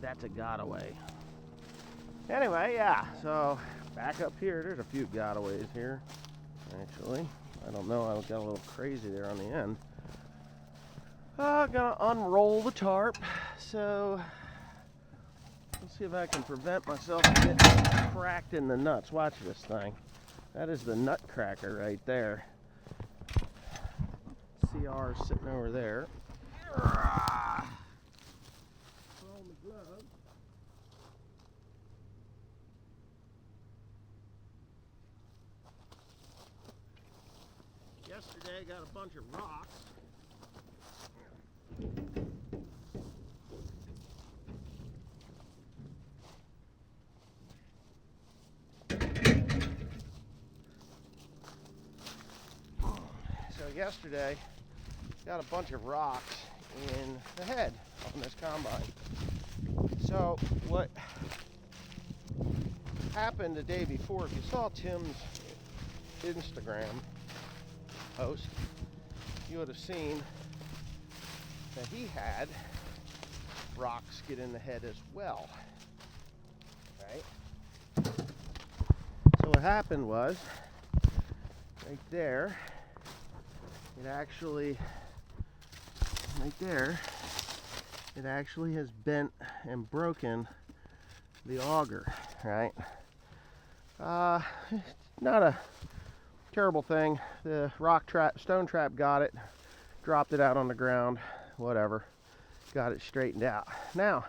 that's a gotaways. Anyway, yeah, so back up here, there's a few gotaways here, actually. I don't know, I got a little crazy there on the end. I'm gonna unroll the tarp, so let's see if I can prevent myself from getting cracked in the nuts. Watch this thing. That is the nut cracker right there. CR sitting over there. Yesterday got a bunch of rocks. So yesterday got a bunch of rocks in the head on this combine. So what happened the day before, if you saw Tim's Instagram post, you would have seen that he had rocks get in the head as well, right? So what happened was, right there, it actually, right there, it actually has bent and broken the auger, right? Not a terrible thing. The stone trap got it, dropped it out on the ground, whatever, got it straightened out. Now,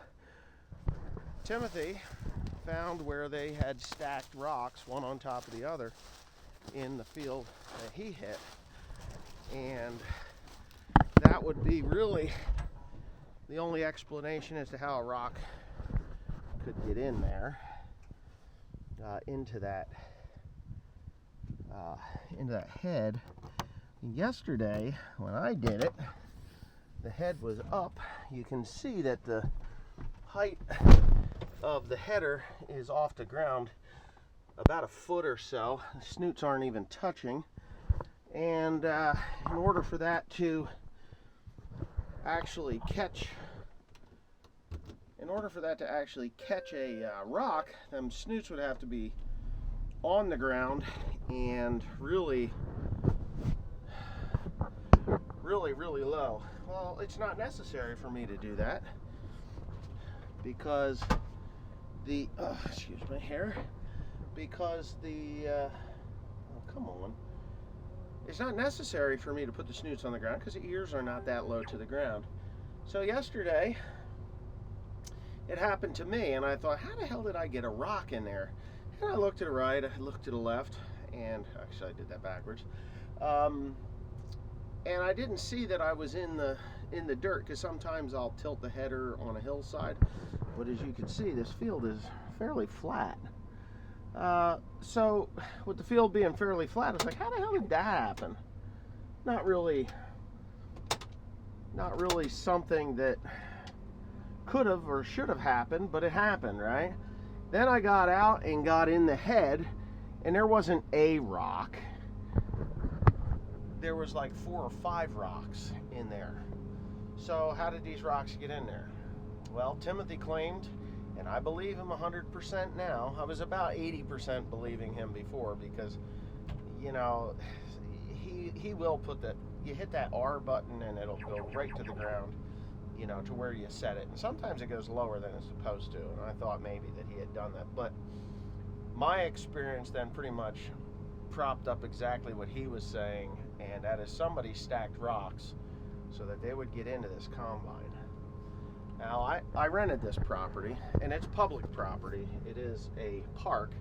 Timothy found where they had stacked rocks, one on top of the other, in the field that he hit, and that would be really the only explanation as to how a rock could get in there, into that head. Yesterday, when I did it, the head was up. You can see that the height of the header is off the ground about a foot or so. The snoots aren't even touching, and in order for that to actually catch a rock, them snoots would have to be on the ground and really low. Well, it's not necessary for me to do that because excuse my hair, because oh, come on. It's not necessary for me to put the snoots on the ground because the ears are not that low to the ground. So yesterday, it happened to me, and I thought, how the hell did I get a rock in there? And I looked to the right, I looked to the left, and actually I did that backwards. And I didn't see that I was in the dirt, because sometimes I'll tilt the header on a hillside. But as you can see, this field is fairly flat. So with the field being fairly flat, it's like, how the hell did that happen? Not really something that could have or should have happened, but it happened, right? Then I got out and got in the head, and there wasn't a rock. There was like 4 or 5 rocks in there. So how did these rocks get in there? Well, Timothy claimed, and I believe him 100% now. I was about 80% believing him before, because, you know, he will put that, you hit that R button and it'll go right to the ground, you know, to where you set it. And sometimes it goes lower than it's supposed to, and I thought maybe that he had done that. But my experience then pretty much propped up exactly what he was saying, and that is somebody stacked rocks so that they would get into this combine. Now, I rented this property, and it's public property. It is a park,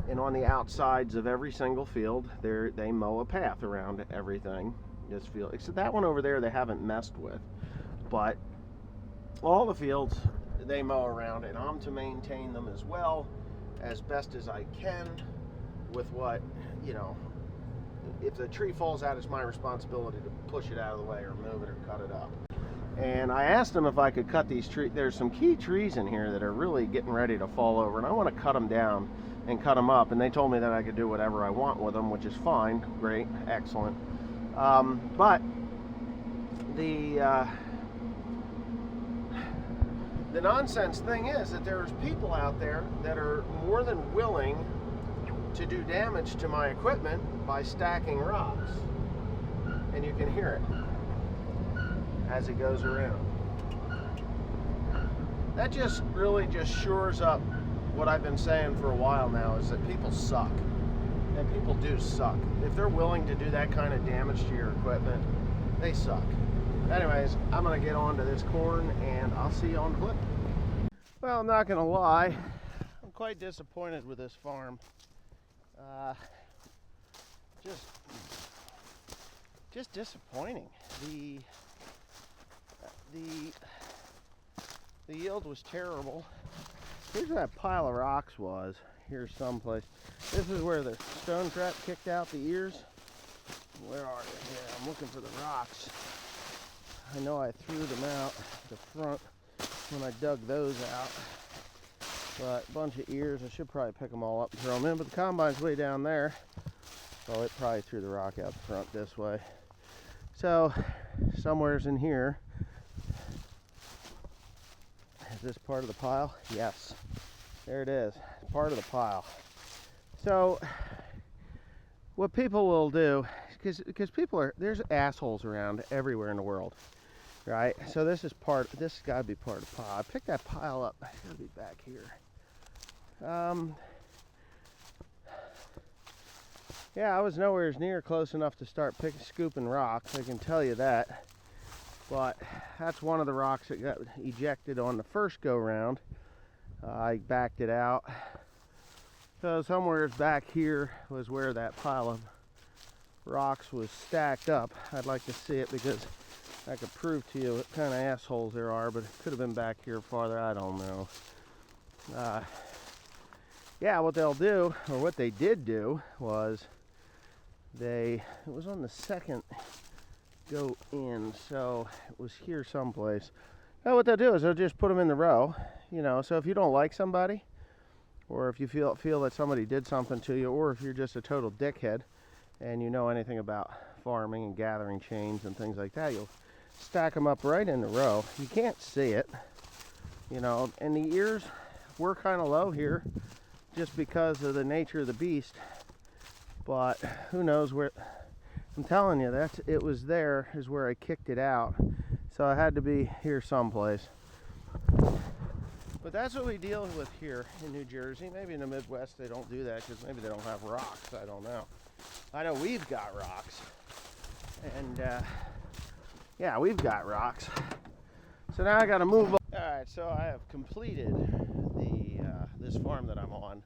and on the outsides of every single field, they mow a path around everything. This field, except that one over there, they haven't messed with, but all the fields they mow around, and I'm to maintain them as well as best as I can. With what, you know, if the tree falls out, it's my responsibility to push it out of the way or move it or cut it up. And I asked them if I could cut these trees. There's some key trees in here that are really getting ready to fall over, and I want to cut them down and cut them up. And they told me that I could do whatever I want with them, which is fine, great, excellent. But the the nonsense thing is that there's people out there that are more than willing to do damage to my equipment by stacking rocks. And you can hear it as it goes around. That just really just shores up what I've been saying for a while now, is that people suck. And people do suck. If they're willing to do that kind of damage to your equipment, they suck. Anyways, I'm gonna get on to this corn and I'll see you on the flip. Well, I'm not gonna lie, I'm quite disappointed with this farm. Just disappointing. The yield was terrible. Here's where that pile of rocks was. Here's someplace. This is where the stone trap kicked out the ears. Where are they? Yeah, I'm looking for the rocks. I know I threw them out the front when I dug those out. But a bunch of ears. I should probably pick them all up and throw them in. But the combine's way down there. So it probably threw the rock out the front this way. So, somewhere's in here. Is this part of the pile? Yes. There it is. Part of the pile. So, what people will do, because people are, there's assholes around everywhere in the world, right? So this has got to be part of the pile. I picked that pile up. It's got to be back here. Yeah, I was nowhere near close enough to start scooping rocks, I can tell you that. But that's one of the rocks that got ejected on the first go-round. I backed it out. So somewhere back here was where that pile of rocks was stacked up. I'd like to see it because I could prove to you what kind of assholes there are, but it could have been back here farther, I don't know. Yeah, what they'll do, or what they did do, was it was on the second go in, so it was here someplace. Now what they'll do is they'll just put them in the row, you know, so if you don't like somebody, or if you feel that somebody did something to you, or if you're just a total dickhead and you know anything about farming and gathering chains and things like that, you'll stack them up right in the row. You can't see it, you know, and the ears were kind of low here just because of the nature of the beast, but who knows where. I'm telling you, it was there is where I kicked it out, so I had to be here someplace. But that's what we deal with here in New Jersey. Maybe in the Midwest they don't do that because maybe they don't have rocks. I don't know. I know we've got rocks, and yeah, we've got rocks. So now I got to move on. All right, so I have completed this farm that I'm on,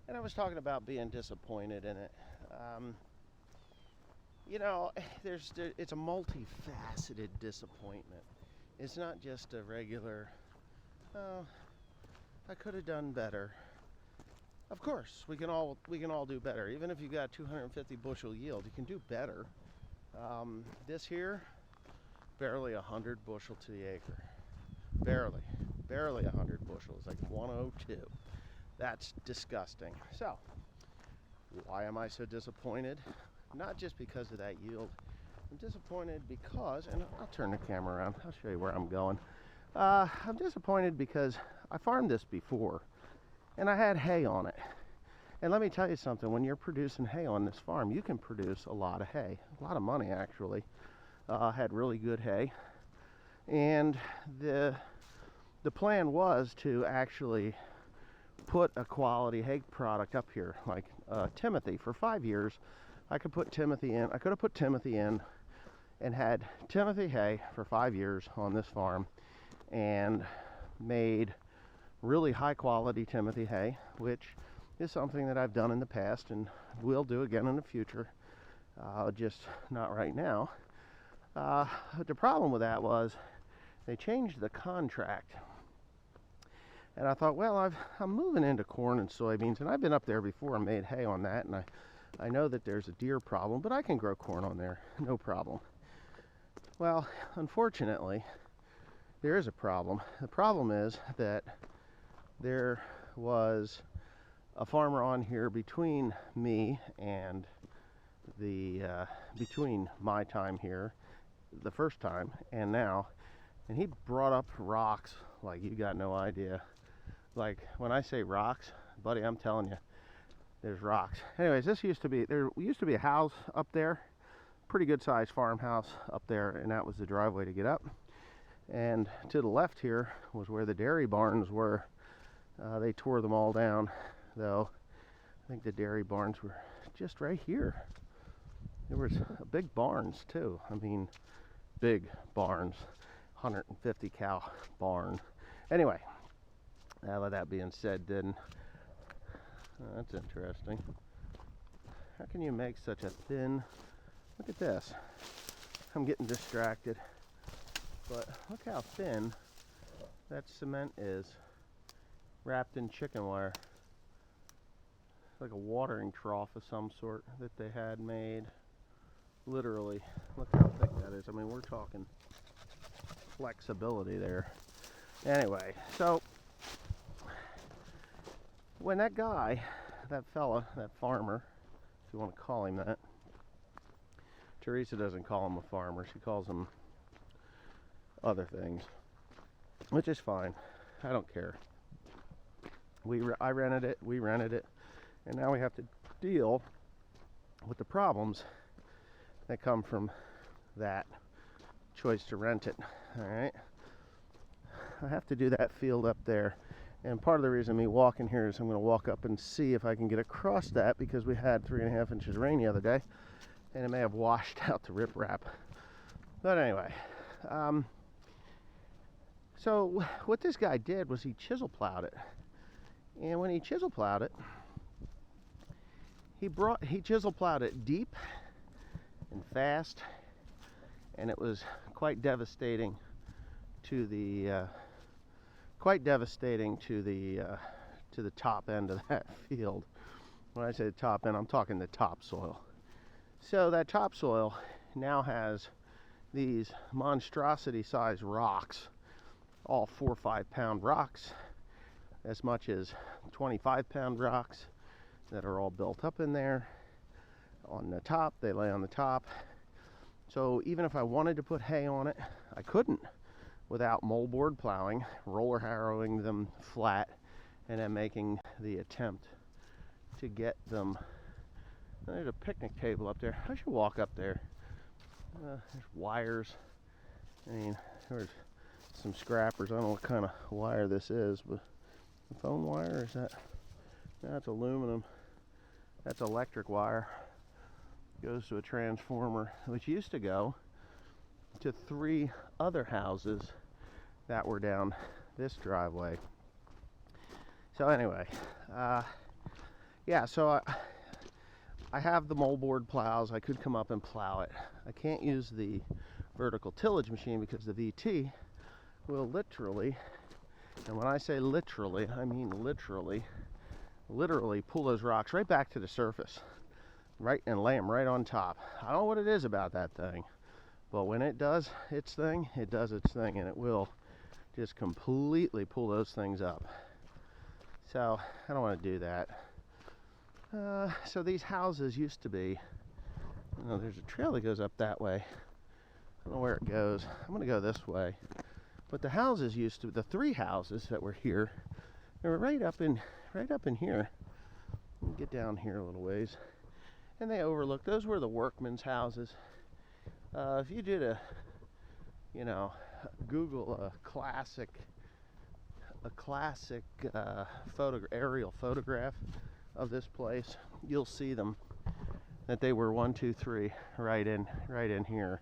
and I was talking about being disappointed in it. You know, it's a multifaceted disappointment. It's not just a regular, oh, I could have done better. Of course, we can all do better. Even if you got 250 bushel yield, you can do better. This here, barely 100 bushel to the acre. Barely 100 bushels, like 102. That's disgusting. So, why am I so disappointed? Not just because of that yield. I'm disappointed because, and I'll turn the camera around, I'll show you where I'm going. I'm disappointed because I farmed this before, and I had hay on it. And let me tell you something, when you're producing hay on this farm, you can produce a lot of hay, a lot of money actually. Had really good hay. And the plan was to actually put a quality hay product up here, like Timothy. For 5 years, I could put Timothy in. I could have put Timothy in and had Timothy hay for 5 years on this farm and made really high quality Timothy hay, which is something that I've done in the past and will do again in the future, just not right now. The problem with that was they changed the contract. And I thought, well, I'm moving into corn and soybeans, and I've been up there before and made hay on that, and I know that there's a deer problem, but I can grow corn on there, no problem. Well, unfortunately, there is a problem. The problem is that there was a farmer on here between me and between my time here, the first time, and now, and he brought up rocks like you got no idea. Like when I say rocks, buddy, I'm telling you, there's rocks. Anyways, there used to be a house up there, pretty good sized farmhouse up there, and that was the driveway to get up. And to the left here was where the dairy barns were. They tore them all down, though. I think the dairy barns were just right here. There was big barns too. I mean, big barns, 150 cow barn. Anyway, with that being said, then that's interesting. How can you make such a thin? Look at this. I'm getting distracted, but look how thin that cement is, wrapped in chicken wire. It's like a watering trough of some sort that they had made. Literally, look how thick that is. I mean, we're talking flexibility there. Anyway, so when that guy, that fella, that farmer, if you want to call him that, Teresa doesn't call him a farmer, she calls him other things, which is fine. I don't care. I rented it, we rented it, and now we have to deal with the problems that come from that choice to rent it. All right, I have to do that field up there, and part of the reason me walking here is I'm going to walk up and see if I can get across that, because we had 3.5 inches of rain the other day, and it may have washed out the riprap. But anyway, so what this guy did was he chisel plowed it, and when he chisel plowed it, he chisel plowed it deep and fast, and it was quite devastating to the top end of that field. When I say the top end, I'm talking the topsoil. So that topsoil now has these monstrosity sized rocks, all 4 or 5 pound rocks, as much as 25 pound rocks that are all built up in there. On the top, they lay on the top. So even if I wanted to put hay on it, I couldn't without moldboard plowing, roller harrowing them flat, and then making the attempt to get them. There's a picnic table up there. I should walk up there. There's wires. I mean, there's some scrappers. I don't know what kind of wire this is, but phone wire, or is that? That's aluminum. That's electric wire. Goes to a transformer, which used to go to 3 other houses that were down this driveway. So anyway, yeah, so I have the moldboard plows. I could come up and plow it. I can't use the vertical tillage machine because the VT will literally, and when I say literally, I mean literally pull those rocks right back to the surface, right, and lay them right on top. I don't know what it is about that thing, but when it does its thing, and it will just completely pull those things up. So I don't want to do that. So these houses used to be, there's a trail that goes up that way. I don't know where it goes. I'm going to go this way. But the houses used to, the 3 houses that were here, they were right up in here. Let me get down here a little ways. And they overlooked, those were the workmen's houses. If you did Google a classic aerial photograph of this place, you'll see them, that they were 1, 2, 3 right in here.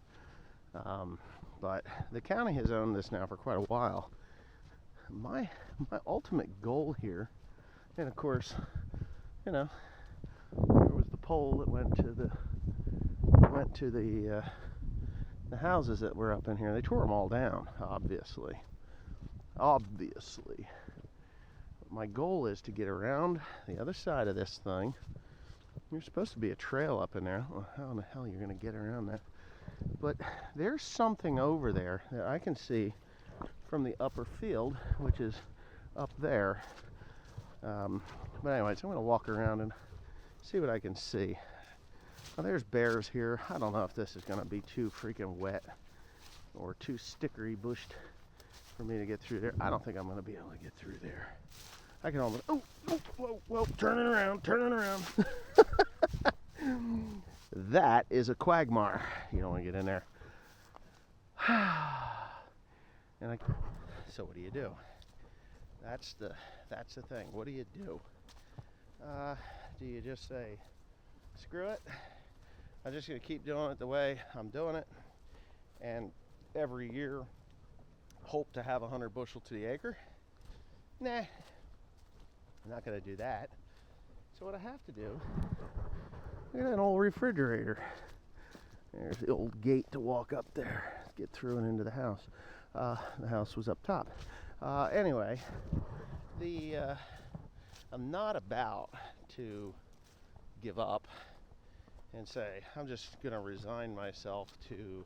But the county has owned this now for quite a while. My ultimate goal here, and of course, there was the pole that went to the houses that were up in here. They tore them all down, obviously. My goal is to get around the other side of this thing. There's supposed to be a trail up in there. I don't know how in the hell you're going to get around that. But there's something over there that I can see from the upper field, which is up there. But anyway, so I'm going to walk around and see what I can see. Now there's bears here. I don't know if this is going to be too freaking wet or too stickery bushed for me to get through there. I don't think I'm going to be able to get through there. I can almost, whoa, turning around. That is a quagmire. You don't want to get in there. So what do? That's the thing. What do? Do you just say, screw it, I'm just going to keep doing it the way I'm doing it, and every year hope to have 100 bushel to the acre? Nah, I'm not going to do that. So what I have to do, look at an old refrigerator. There's the old gate to walk up there, get through and into the house. The house was up top. Anyway, I'm not about to give up and say, I'm just going to resign myself to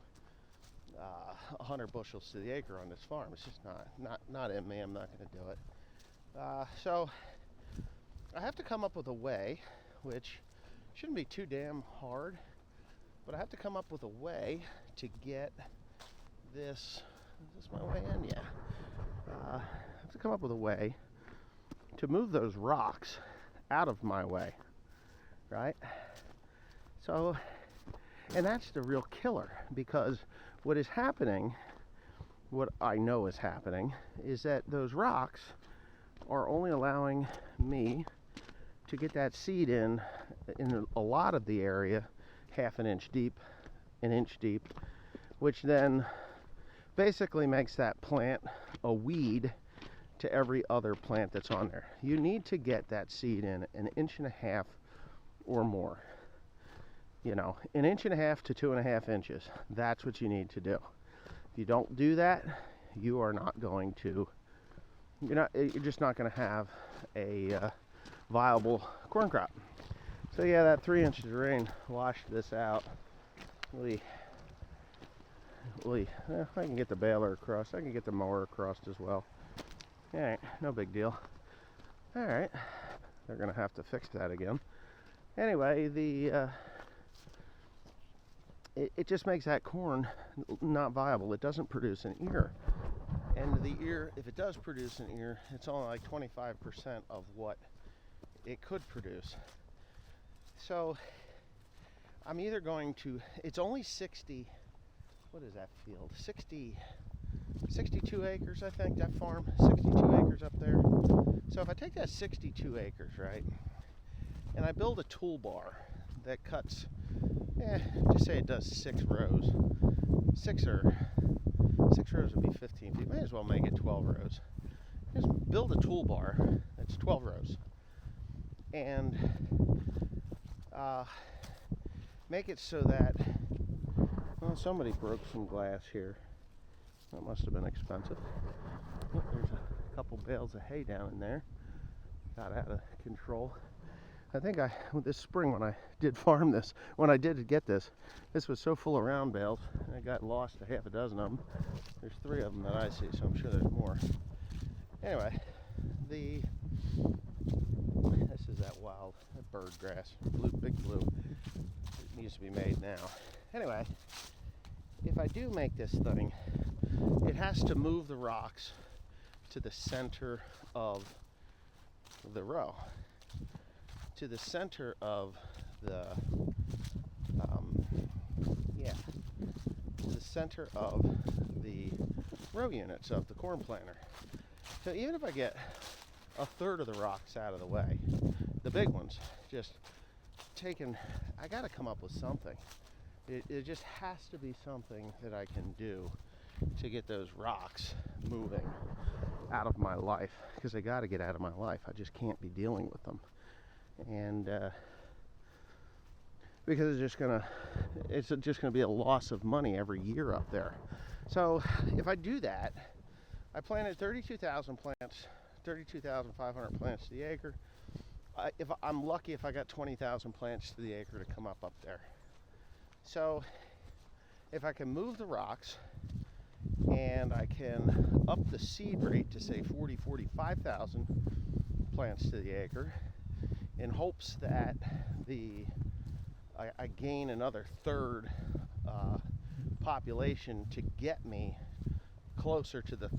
100 bushels to the acre on this farm. It's just not in me. I'm not going to do it. So I have to come up with a way, which shouldn't be too damn hard, but I have to come up with a way to get this. Is this my way in? Yeah. I have to come up with a way to move those rocks out of my way, right? So, and that's the real killer, because what is happening, what I know is happening, is that those rocks are only allowing me to get that seed in a lot of the area, half an inch deep, which then basically makes that plant a weed to every other plant that's on there. You need to get that seed in 1.5 inches or more. You know, 1.5 inches to 2.5 inches. That's what you need to do. If you don't do that, you are not going to, you're just not going to have a viable corn crop. So yeah, that 3 inches of rain washed this out. I can get the baler across. I can get the mower across as well. Alright, no big deal. Alright, they're going to have to fix that again. Anyway, it just makes that corn not viable. It doesn't produce an ear. And the ear, if it does produce an ear, it's only like 25% of what it could produce. So I'm either going to, it's only 60, what is that field? 62 acres, I think, that farm, 62 acres up there. So if I take that 62 acres, right, and I build a toolbar that cuts, just say it does 6 rows. 6 rows would be 15 feet. May as well make it 12 rows. Just build a toolbar that's 12 rows. And make it so that, well, somebody broke some glass here. That must have been expensive. Oh, there's a couple bales of hay down in there. Got out of control. I think this spring when I did farm this, when I did get this was so full of round bales, I got lost a half a dozen of them. There's 3 of them that I see, so I'm sure there's more. Anyway, this is that bird grass, big blue. It needs to be made now. Anyway, if I do make this thing, it has to move the rocks to the center of the row, to the center of the to the center of the row units of the corn planter. So even if I get 1/3 of the rocks out of the way, the big ones, just taken, I got to come up with something. It just has to be something that I can do to get those rocks moving out of my life, because they got to get out of my life. I just can't be dealing with them, and because it's just gonna be a loss of money every year up there. So if I do that, I planted 32,000 plants, 32,500 plants to the acre. If I'm lucky, if I got 20,000 plants to the acre to come up there. So if I can move the rocks and I can up the seed rate to say 45,000 plants to the acre, in hopes that I gain another 1/3 population to get me closer to the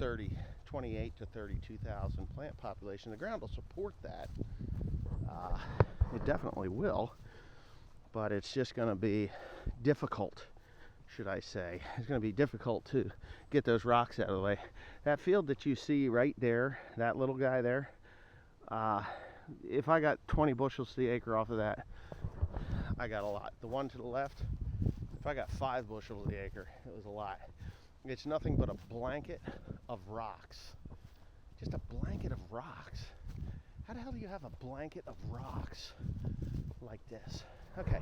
28 to 32,000 plant population. The ground will support that. It definitely will, but it's just going to be difficult, should I say. It's going to be difficult to get those rocks out of the way. That field that you see right there, that little guy there, if I got 20 bushels to the acre off of that, I got a lot. The one to the left, if I got 5 bushels to the acre, it was a lot. It's nothing but a blanket of rocks. Just a blanket of rocks. How the hell do you have a blanket of rocks like this? Okay.